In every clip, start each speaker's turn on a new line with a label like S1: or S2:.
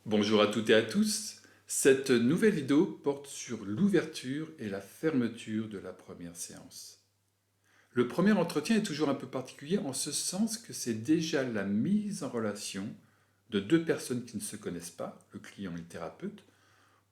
S1: Bonjour à toutes et à tous. Cette nouvelle vidéo porte sur l'ouverture et la fermeture de la première séance. Le premier entretien est toujours un peu particulier en ce sens que c'est déjà la mise en relation de deux personnes qui ne se connaissent pas, le client et le thérapeute,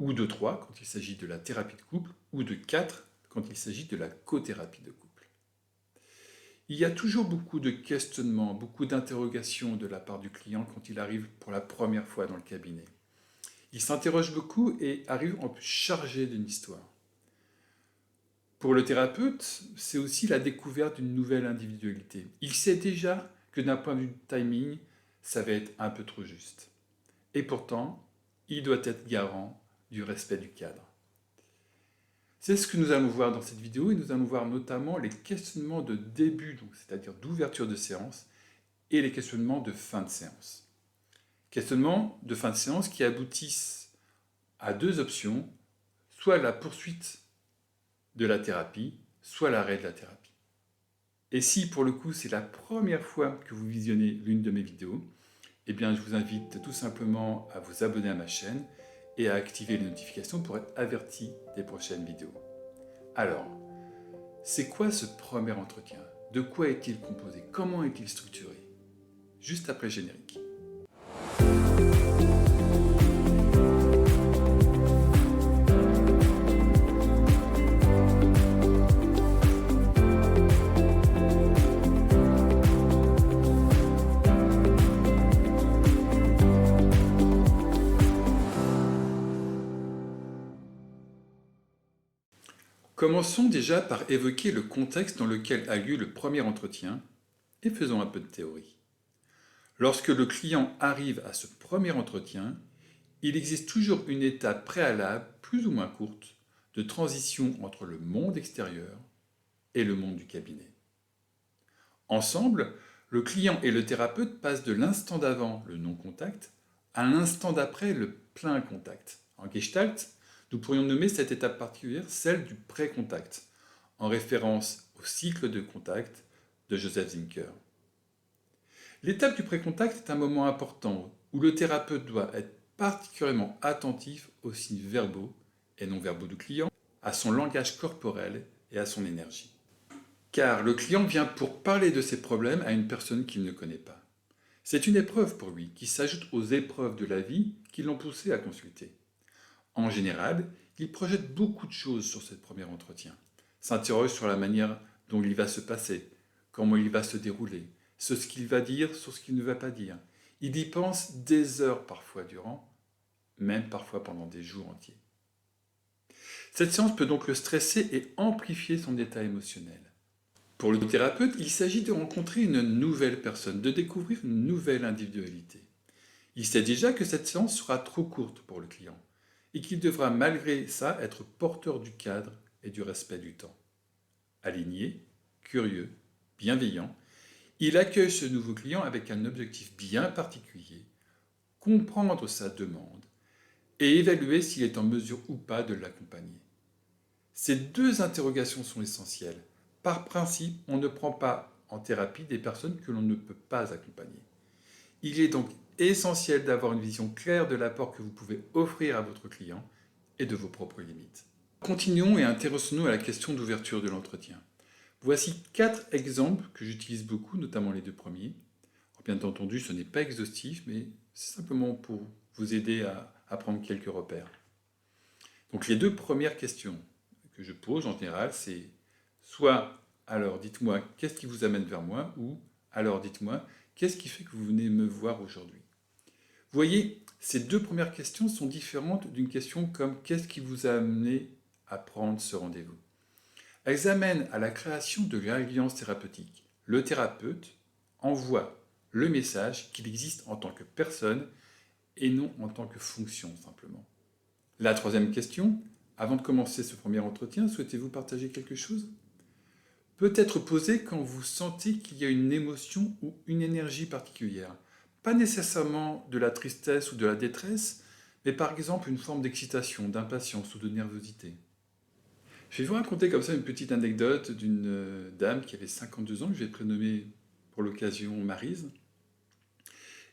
S1: ou de trois quand il s'agit de la thérapie de couple, ou de quatre quand il s'agit de la cothérapie de couple. Il y a toujours beaucoup de questionnements, beaucoup d'interrogations de la part du client quand il arrive pour la première fois dans le cabinet. Il s'interroge beaucoup et arrive en plus chargé d'une histoire. Pour le thérapeute, c'est aussi la découverte d'une nouvelle individualité. Il sait déjà que d'un point de vue timing, ça va être un peu trop juste. Et pourtant, il doit être garant du respect du cadre. C'est ce que nous allons voir dans cette vidéo et nous allons voir notamment les questionnements de début, c'est-à-dire d'ouverture de séance, et les questionnements de fin de séance. Questionnements de fin de séance qui aboutissent à deux options, soit la poursuite de la thérapie, soit l'arrêt de la thérapie. Et si pour le coup c'est la première fois que vous visionnez l'une de mes vidéos, eh bien je vous invite tout simplement à vous abonner à ma chaîne et à activer les notifications pour être averti des prochaines vidéos. Alors, c'est quoi ce premier entretien? De quoi est-il composé? Comment est-il structuré? Juste après le générique. Commençons déjà par évoquer le contexte dans lequel a lieu le premier entretien et faisons un peu de théorie. Lorsque le client arrive à ce premier entretien, il existe toujours une étape préalable, plus ou moins courte, de transition entre le monde extérieur et le monde du cabinet. Ensemble, le client et le thérapeute passent de l'instant d'avant, le non-contact, à l'instant d'après, le plein contact. En Gestalt, nous pourrions nommer cette étape particulière celle du pré-contact, en référence au cycle de contact de Joseph Zinker. L'étape du pré-contact est un moment important où le thérapeute doit être particulièrement attentif aux signes verbaux et non verbaux du client, à son langage corporel et à son énergie. Car le client vient pour parler de ses problèmes à une personne qu'il ne connaît pas. C'est une épreuve pour lui qui s'ajoute aux épreuves de la vie qui l'ont poussé à consulter. En général, il projette beaucoup de choses sur ce premier entretien, s'interroge sur la manière dont il va se passer, comment il va se dérouler, sur ce qu'il va dire, sur ce qu'il ne va pas dire. Il y pense des heures parfois durant, même parfois pendant des jours entiers. Cette séance peut donc le stresser et amplifier son état émotionnel. Pour le thérapeute, il s'agit de rencontrer une nouvelle personne, de découvrir une nouvelle individualité. Il sait déjà que cette séance sera trop courte pour le client et qu'il devra malgré ça être porteur du cadre et du respect du temps. Aligné, curieux, bienveillant, il accueille ce nouveau client avec un objectif bien particulier, comprendre sa demande et évaluer s'il est en mesure ou pas de l'accompagner. Ces deux interrogations sont essentielles. Par principe, on ne prend pas en thérapie des personnes que l'on ne peut pas accompagner. Il est donc essentiel d'avoir une vision claire de l'apport que vous pouvez offrir à votre client et de vos propres limites. Continuons et intéressons-nous à la question d'ouverture de l'entretien. Voici 4 exemples que j'utilise beaucoup, notamment les deux premiers. Alors, bien entendu, ce n'est pas exhaustif, mais c'est simplement pour vous aider à prendre quelques repères. Donc les deux premières questions que je pose en général, c'est soit « alors dites-moi qu'est-ce qui vous amène vers moi » ou « alors dites-moi qu'est-ce qui fait que vous venez me voir aujourd'hui ?» Vous voyez, ces deux premières questions sont différentes d'une question comme « qu'est-ce qui vous a amené à prendre ce rendez-vous » Elles amènent à la création de l'alliance thérapeutique. Le thérapeute envoie le message qu'il existe en tant que personne et non en tant que fonction simplement. La troisième question, avant de commencer ce premier entretien, souhaitez-vous partager quelque chose? Peut être posée quand vous sentez qu'il y a une émotion ou une énergie particulière. Pas nécessairement de la tristesse ou de la détresse, mais par exemple une forme d'excitation, d'impatience ou de nervosité. Je vais vous raconter comme ça une petite anecdote d'une dame qui avait 52 ans, que je vais prénommer pour l'occasion Maryse.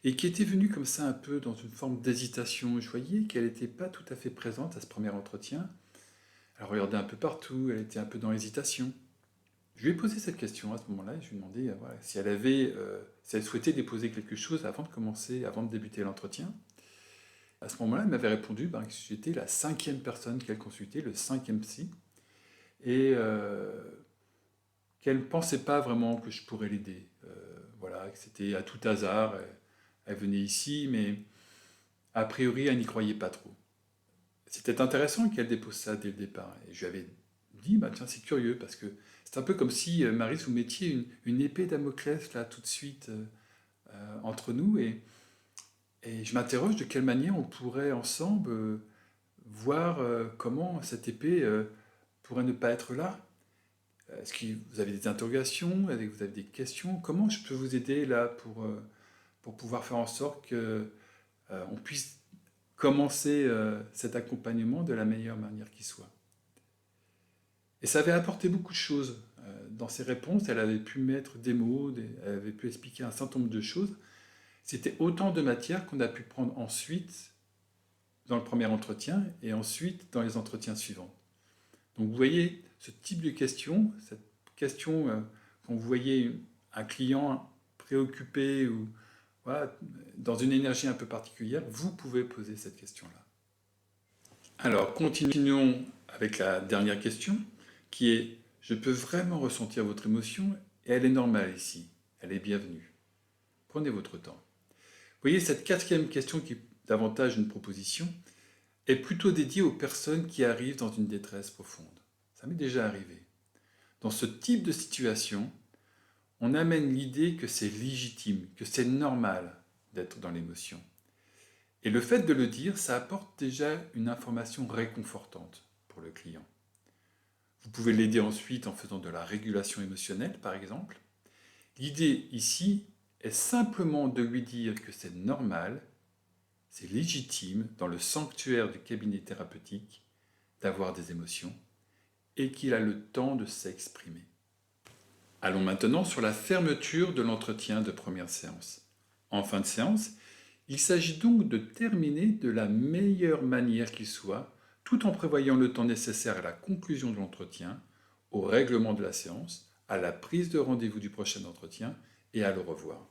S1: et qui était venue comme ça un peu dans une forme d'hésitation. Je voyais qu'elle n'était pas tout à fait présente à ce premier entretien. Elle regardait un peu partout, elle était un peu dans l'hésitation. Je lui ai posé cette question à ce moment-là et je lui ai demandé voilà, si elle souhaitait déposer quelque chose avant de commencer, avant de débuter l'entretien. À ce moment-là, elle m'avait répondu que j'étais la 5e personne qu'elle consultait, le 5e psy, et qu'elle ne pensait pas vraiment que je pourrais l'aider. Voilà, que c'était à tout hasard. Elle venait ici, mais a priori, elle n'y croyait pas trop. C'était intéressant qu'elle dépose ça dès le départ. Et je lui avais dit, tiens, c'est curieux, parce que c'est un peu comme si, Marie, vous mettiez une épée Damoclès, là, tout de suite, entre nous, et je m'interroge de quelle manière on pourrait ensemble voir comment cette épée pourrait ne pas être là. Est-ce que vous avez des interrogations? Est-ce que vous avez des questions? Comment je peux vous aider là pour pouvoir faire en sorte que on puisse commencer cet accompagnement de la meilleure manière qui soit? Et ça avait apporté beaucoup de choses. Dans ses réponses, elle avait pu mettre des mots, elle avait pu expliquer un certain nombre de choses. C'était autant de matière qu'on a pu prendre ensuite dans le premier entretien et ensuite dans les entretiens suivants. Donc vous voyez, ce type de question, cette question quand vous voyez un client préoccupé ou voilà, dans une énergie un peu particulière, vous pouvez poser cette question-là. Alors continuons avec la dernière question qui est: je peux vraiment ressentir votre émotion et elle est normale ici, elle est bienvenue. Prenez votre temps. Vous voyez, cette 4e question qui est davantage une proposition est plutôt dédiée aux personnes qui arrivent dans une détresse profonde. Ça m'est déjà arrivé. Dans ce type de situation, on amène l'idée que c'est légitime, que c'est normal d'être dans l'émotion. Et le fait de le dire, ça apporte déjà une information réconfortante pour le client. Vous pouvez l'aider ensuite en faisant de la régulation émotionnelle, par exemple. L'idée ici est simplement de lui dire que c'est normal, c'est légitime dans le sanctuaire du cabinet thérapeutique d'avoir des émotions et qu'il a le temps de s'exprimer. Allons maintenant sur la fermeture de l'entretien de première séance. En fin de séance, il s'agit donc de terminer de la meilleure manière qui soit, tout en prévoyant le temps nécessaire à la conclusion de l'entretien, au règlement de la séance, à la prise de rendez-vous du prochain entretien et à le revoir.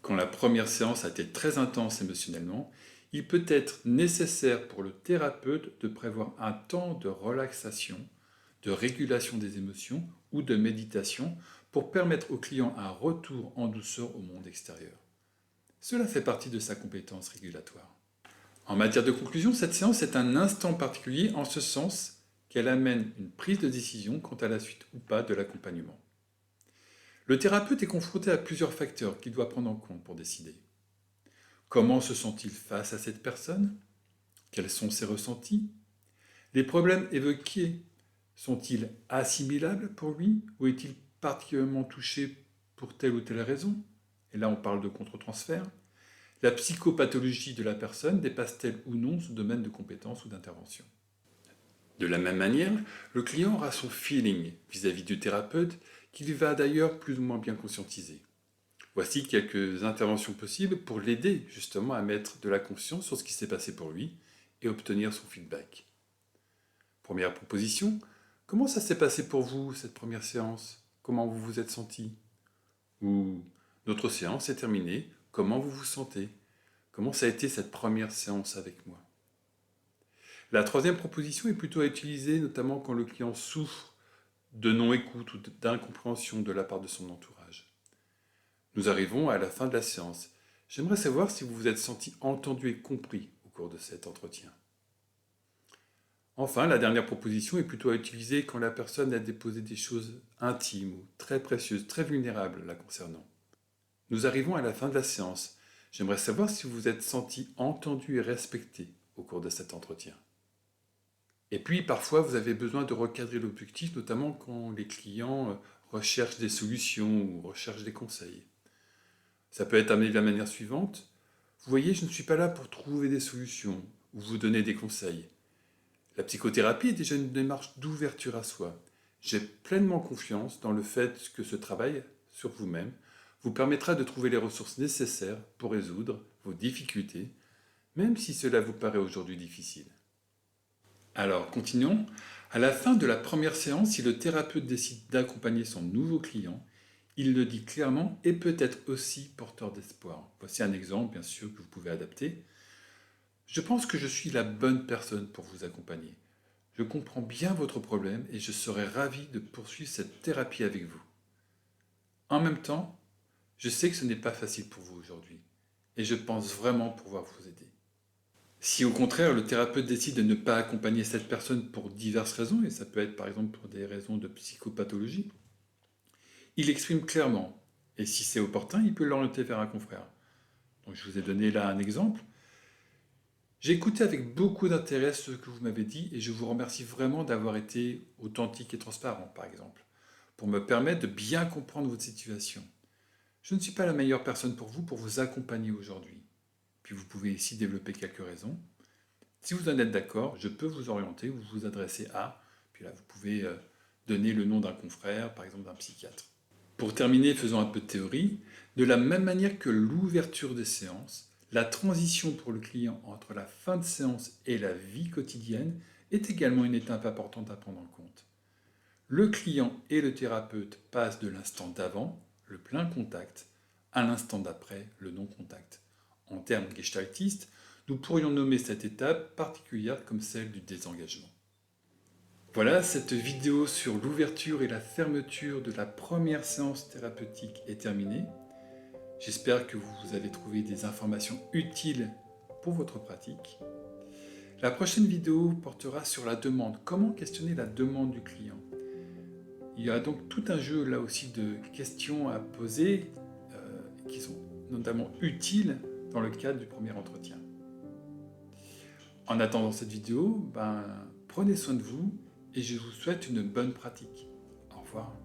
S1: Quand la première séance a été très intense émotionnellement, il peut être nécessaire pour le thérapeute de prévoir un temps de relaxation, de régulation des émotions ou de méditation pour permettre au client un retour en douceur au monde extérieur. Cela fait partie de sa compétence régulatoire. En matière de conclusion, cette séance est un instant particulier en ce sens qu'elle amène une prise de décision quant à la suite ou pas de l'accompagnement. Le thérapeute est confronté à plusieurs facteurs qu'il doit prendre en compte pour décider. Comment se sent-il face à cette personne? Quels sont ses ressentis? Les problèmes évoqués sont-ils assimilables pour lui ou est-il particulièrement touché pour telle ou telle raison? Et là on parle de contre-transfert. La psychopathologie de la personne dépasse-t-elle ou non ce domaine de compétence ou d'intervention? De la même manière, le client aura son feeling vis-à-vis du thérapeute qu'il va d'ailleurs plus ou moins bien conscientiser. Voici quelques interventions possibles pour l'aider justement à mettre de la conscience sur ce qui s'est passé pour lui et obtenir son feedback. Première proposition: comment ça s'est passé pour vous cette première séance? Comment vous vous êtes senti? Ou notre séance est terminée, comment vous vous sentez? Comment ça a été cette première séance avec moi? La troisième proposition est plutôt à utiliser notamment quand le client souffre de non-écoute ou d'incompréhension de la part de son entourage. Nous arrivons à la fin de la séance. J'aimerais savoir si vous vous êtes senti entendu et compris au cours de cet entretien. Enfin, la dernière proposition est plutôt à utiliser quand la personne a déposé des choses intimes ou très précieuses, très vulnérables la concernant. Nous arrivons à la fin de la séance. J'aimerais savoir si vous vous êtes senti entendu et respecté au cours de cet entretien. Et puis, parfois, vous avez besoin de recadrer l'objectif, notamment quand les clients recherchent des solutions ou recherchent des conseils. Ça peut être amené de la manière suivante. Vous voyez, je ne suis pas là pour trouver des solutions ou vous donner des conseils. La psychothérapie est déjà une démarche d'ouverture à soi. J'ai pleinement confiance dans le fait que ce travail sur vous-même vous permettra de trouver les ressources nécessaires pour résoudre vos difficultés, même si cela vous paraît aujourd'hui difficile. Alors, continuons. À la fin de la première séance, si le thérapeute décide d'accompagner son nouveau client, il le dit clairement et peut être aussi porteur d'espoir. Voici un exemple, bien sûr, que vous pouvez adapter. Je pense que je suis la bonne personne pour vous accompagner. Je comprends bien votre problème et je serais ravi de poursuivre cette thérapie avec vous. En même temps, je sais que ce n'est pas facile pour vous aujourd'hui et je pense vraiment pouvoir vous aider. Si au contraire le thérapeute décide de ne pas accompagner cette personne pour diverses raisons, et ça peut être par exemple pour des raisons de psychopathologie, il exprime clairement, et si c'est opportun, il peut l'orienter vers un confrère. Donc je vous ai donné là un exemple. J'ai écouté avec beaucoup d'intérêt ce que vous m'avez dit et je vous remercie vraiment d'avoir été authentique et transparent, par exemple, pour me permettre de bien comprendre votre situation. Je ne suis pas la meilleure personne pour vous accompagner aujourd'hui. Puis vous pouvez ici développer quelques raisons. Si vous en êtes d'accord, je peux vous orienter, vous adresser à, puis là vous pouvez donner le nom d'un confrère, par exemple d'un psychiatre. Pour terminer, faisons un peu de théorie. De la même manière que l'ouverture des séances, la transition pour le client entre la fin de séance et la vie quotidienne est également une étape importante à prendre en compte. Le client et le thérapeute passent de l'instant d'avant, le plein contact, à l'instant d'après, le non-contact. En termes gestaltistes, nous pourrions nommer cette étape particulière comme celle du désengagement. Voilà, cette vidéo sur l'ouverture et la fermeture de la première séance thérapeutique est terminée. J'espère que vous avez trouvé des informations utiles pour votre pratique. La prochaine vidéo portera sur la demande. Comment questionner la demande du client? Il y a donc tout un jeu là aussi de questions à poser qui sont notamment utiles dans le cadre du premier entretien. En attendant cette vidéo, prenez soin de vous et je vous souhaite une bonne pratique. Au revoir.